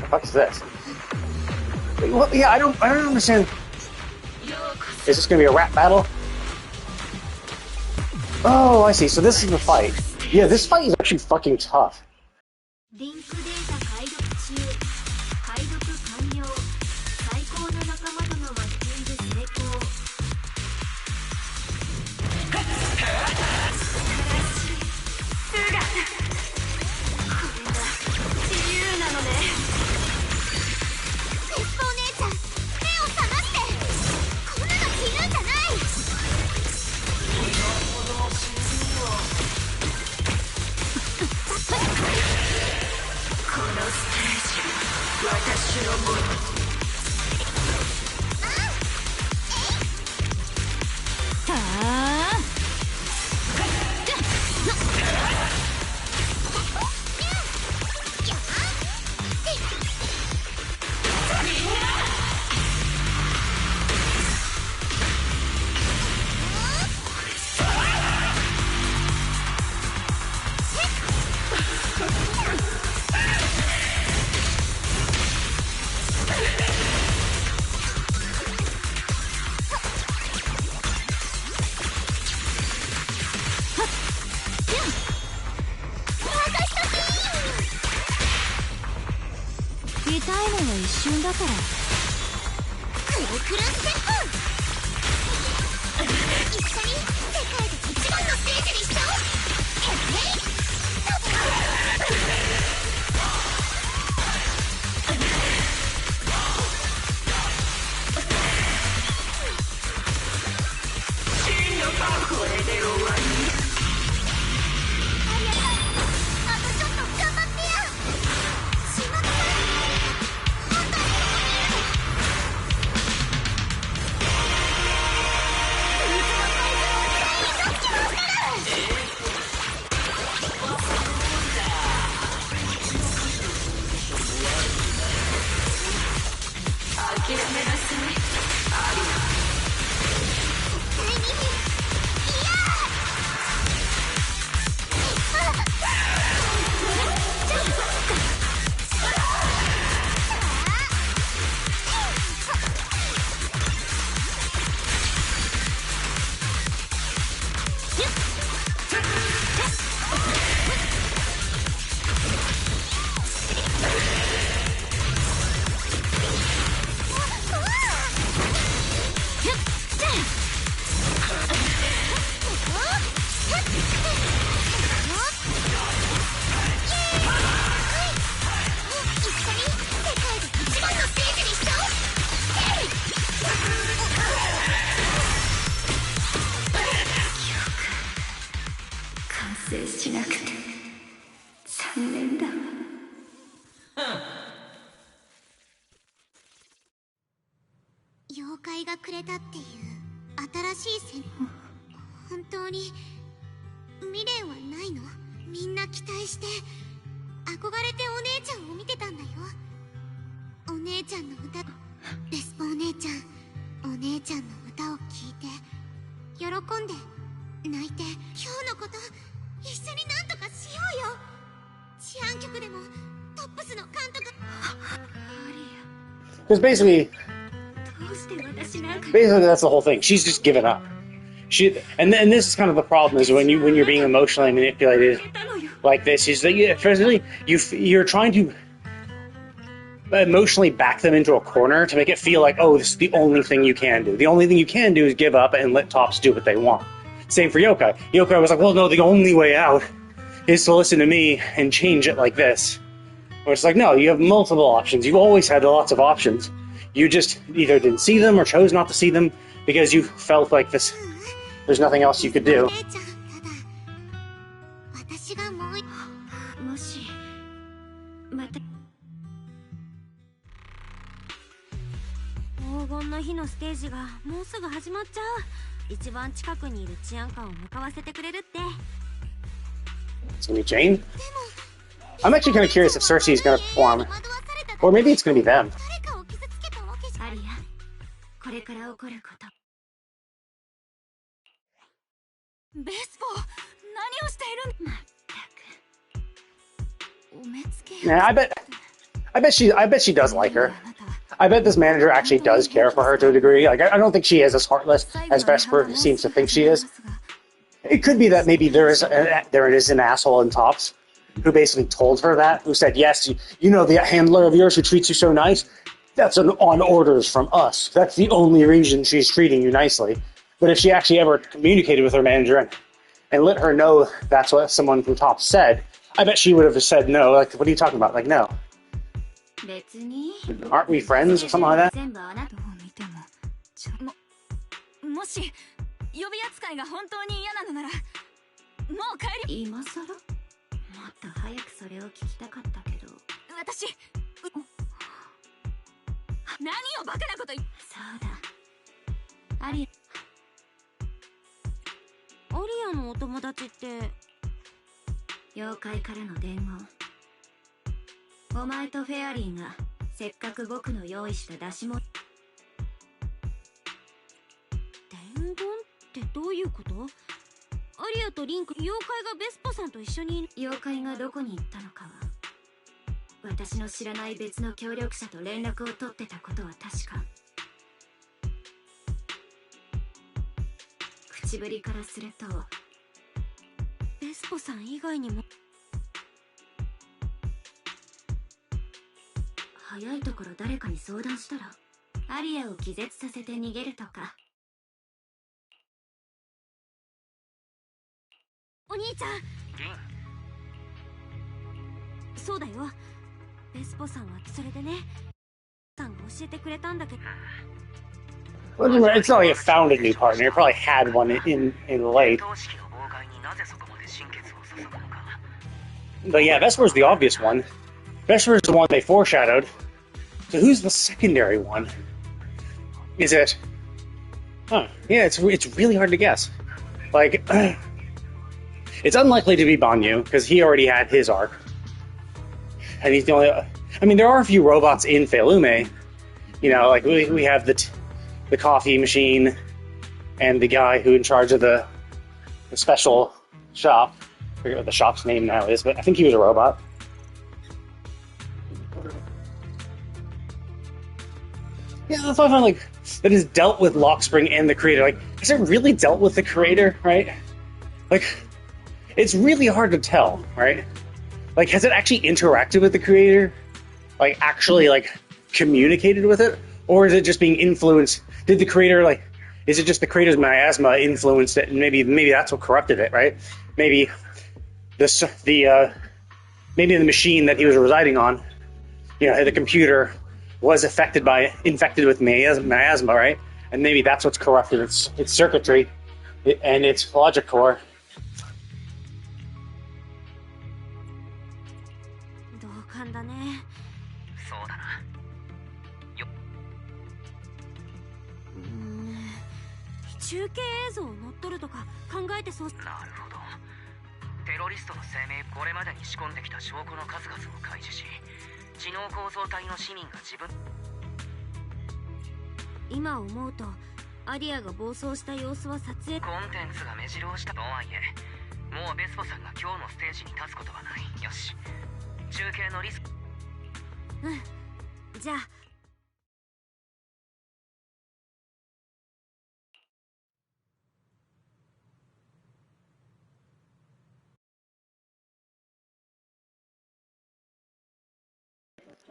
What the fuck is this? Well, yeah, I don't understand. Is this gonna be a rap battle? Oh, I see. So this is the fight. Yeah, this fight is actually fucking tough. リンクデータ解読中。解読完了。最高の仲間とのマッチング成功。これが自由なのね。デスポお姉ちゃん、目を覚まして。こんなの着るんじゃない。このステージは私のもの。はあ。痛いのは一瞬だから。くるくるステップ。一緒に世界で一番のステージにしちゃおう。これで終わり。ありがとう。あとちょっと頑張ってや。しまった。本当に諦めなさい。ありだ。しなくて残念だわ。妖怪がくれたっていう新しい戦本当に未練はないの？みんな期待して憧れてお姉ちゃんを見てたんだよ。お姉ちゃんの歌、レスポお姉ちゃん、お姉ちゃんの歌を聴いて喜んで泣いて、今日のこと一緒になんとかしようよ。治安局でもトップスの監督。Because basically that's the whole thing. She's just given up. And this is kind of the problem is when you're being emotionally manipulated like this is that you're trying to emotionally back them into a corner to make it feel like, oh, this is the only thing you can do. The only thing you can do is give up and let Tops do what they want. Same for Yokai. Yokai was like, well, no, the only way out is to listen to me and change it like this. Where it's like, no, you have multiple options. You've always had lots of options. You just either didn't see them or chose not to see them because you felt like this. There's nothing else you could do. もしまた黄金の日のステージがもうすぐ始まっちゃう。一番近くにいる治安官を向かわせてくれるって。It's gonna be Jane? でも I'm actually kind of curious if Cersei is going to perform, or maybe it's going to be them. アリア、これから起こること。ベスポ、何をしているんだ。まったく。お目付け。 Yeah, I bet she does like her. I bet this manager actually does care for her to a degree. Like, I don't think she is as heartless as Vesper seems to think she is. It could be that maybe there is an asshole in Tops who basically told her that, who said, yes, you know the handler of yours who treats you so nice? That's on orders from us. That's the only reason she's treating you nicely. But if she actually ever communicated with her manager and let her know that's what someone from Tops said, I bet she would have said no. Like, what are you talking about? Like, no. Aren't we friends or something like that? もし予備扱いが本当に嫌なのならもう帰り。今さら？もっと早くそれを聞きたかったけど。私、何をバカなこと言っ。そうだ。アリアのお友達って。妖怪からの伝言。お前とフェアリーがせっかく僕の用意した出し物。伝言ってどういうこと？アリアとリンク、妖怪がベスポさんと一緒に。妖怪がどこに行ったのかは私の知らない別の協力者と連絡を取ってたことは確か。口ぶりからするとベスポさん以外にも。早いところ誰かに相談したらアリアを気絶させて逃げるとか。お兄ちゃん。リン。そうだよ。ベスポさんはそれでね、さんが教えてくれたんだけど。Well, it's not like it found a new partner. It probably had one in late. But yeah, Vesper's the obvious one. Vesper's the one they foreshadowed. So who's the secondary one? Is it? Huh. Yeah, it's really hard to guess. Like, it's unlikely to be Banyu because he already had his arc, and he's the only. I mean, there are a few robots in Felume. You know, like we have the coffee machine, and the guy who in charge of the special shop. I forget what the shop's name now is, but I think he was a robot. Yeah, that's why I find like that has dealt with Lockspring and the creator. Like, has it really dealt with the creator, right? Like, it's really hard to tell, right? Like, has it actually interacted with the creator? Like, actually, like, communicated with it? Or is it just being influenced? Did the creator, like, is it just the creator's miasma influenced it, and maybe that's what corrupted it, right? Maybe maybe the machine that he was residing on, you know, the computer was infected with miasma, right? And maybe that's what's corrupted its circuitry and its logic core.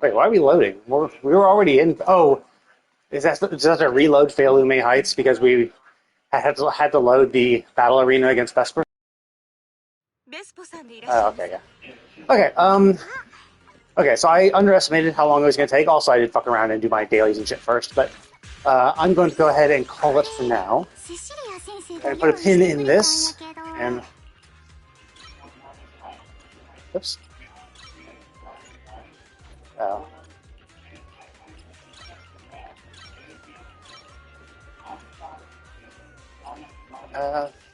Wait, why are we loading? We were already in. Oh, is that a reload Felume Heights because we had to load the battle arena against Vesper? Oh, okay, yeah. Okay, okay, so I underestimated how long it was going to take. Also, I did fuck around and do my dailies and shit first, but I'm going to go ahead and call it for now. And put a pin in this, and... Oops. Oh.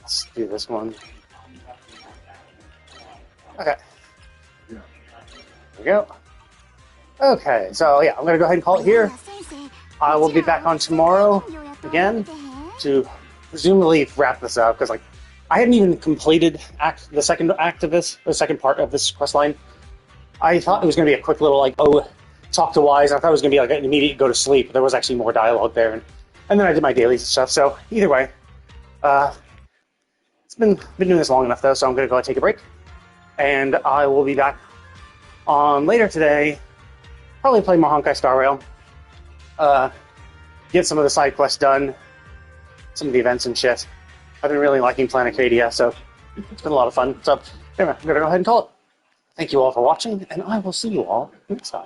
Let's do this one. Okay. we go. Okay, so yeah, I'm gonna go ahead and call it here. I will be back on tomorrow again to presumably wrap this up, because like I hadn't even completed the second act of this, the second part of this quest line. I thought it was gonna be a quick little like, oh, talk to Wise. I thought it was gonna be like an immediate go to sleep, but there was actually more dialogue there, and then I did my dailies and stuff. So either way, it's been doing this long enough though, so I'm gonna go and take a break, and I will be back on later today. Probably play more Honkai Star Rail. Get some of the side quests done, some of the events and shit. I've been really liking Planet Cadia, so it's been a lot of fun. So anyway, I'm gonna go ahead and call it. Thank you all for watching, and I will see you all next time.